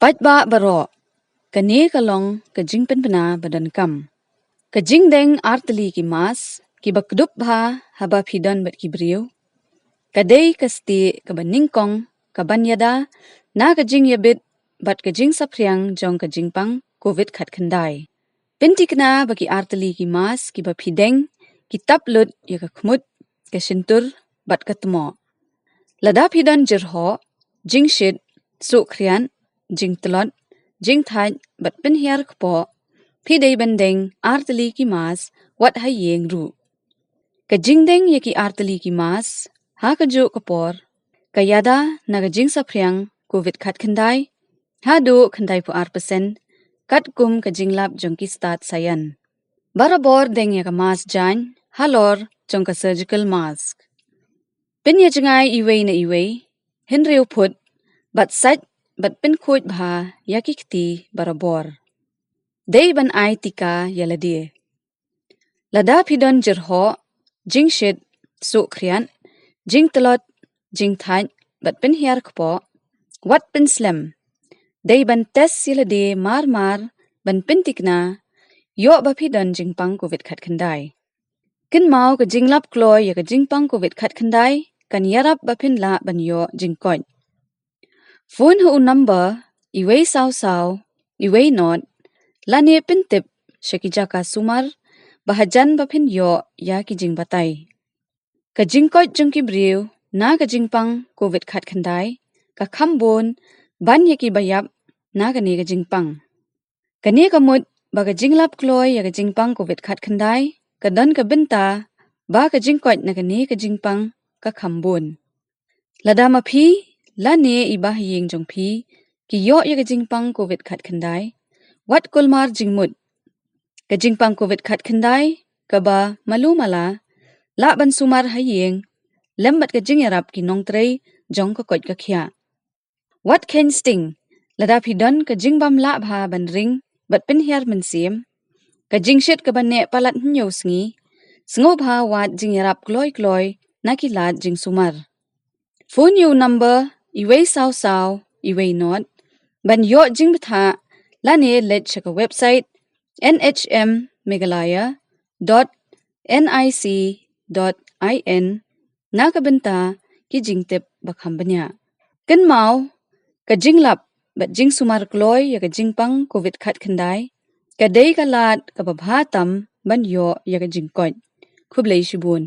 Ba baro kane kalong ka Jingpyntip Badonkam. Ka Jingdeng artli ki mas ki bakdup bha haba phidon bat ki briu. Kadei kasti ka baningkong ka banyada na ka Jing yabit bat ka Jing sapriang jong ka Jingpang COVID khat khandai. Pintikna baki artli ki mas ki ba phideng ki taplut ya ka khmut ka shintur bat ka tmo. Lada phidon jirho Jing shit su khrian Jing tlot Jing thaj bat pin hiar kpo phidei bandeng artli ki mas wat hayeng ru. Ka Jingdeng ya ki artli ki mas ha ka jo kapor ka yada na ka Jing sapriang COVID khat khandai ha do khandai pu arpasen kat kum ka Jinglap jong ki start sayan. Barabor deng ya ka mas jan halor jong ka surgical mask. Pin ya jangai iwei na iwei hinreu phut bat sach bat pin khoj bha ya ki khti barabor. Dei ban ai tika yaladie. Lada phidon jirho Jing shit su khrian Jing tlot Jing thaj bat pin hiar kpo wat pin slam. Dei ban test yaladie mar ban pin tikna yo ba phidon Jingpang COVID khat khandai. Kin mau ka Jinglap kloy ya ka Jingpang COVID khat khandai kan yarap ba phin la ban yo Jingkoj. Phone ho number iwei saw iwei not lane pintip shakijaka sumar bahajan ba phin yo ya ki Jing batai. Ka Jingkoj jong ki briu na ka Jingpang COVID khat khandai ka khambon ban ya ki bayap na ka ne ka Jingpang. Ka ne ka mut ba ka Jinglap kloy ya ka Jingpang COVID khat khandai ka don ka binta ba ka Jingkoj na ka ne ka Jingpang ka khambon. Lada ma phi la ne iba hayeng jong phi ki yo ya ka Jingpang COVID khat khandai wat kulmar jingmut. Ka Jingpang COVID khat khandai ka ba malu mala la ban sumar hayeng lembat ka Jingyarap ki nongtrei jong ka koj ka khya. Wat ken sting lada phidon ka Jingbam la bha ban ring bat pin hiar min sim ka Jingshit ka ban ne palat hnyo sngi sngo bha wat Jingyarap kloy na ki lat Jing sumar. Phone yo number iwei saw iwei not ban yo Jingbtha la ne let chaka website nhmmegalaya.nic.in na ka benta ki Jingtip bakhambanya. Kin mau ka Jinglap bat Jing sumar kloy ya ka Jingpang COVID khat khandai ka dei ka lat ka babha tam ban yo ya ka Jingkoj. Khublei shibun.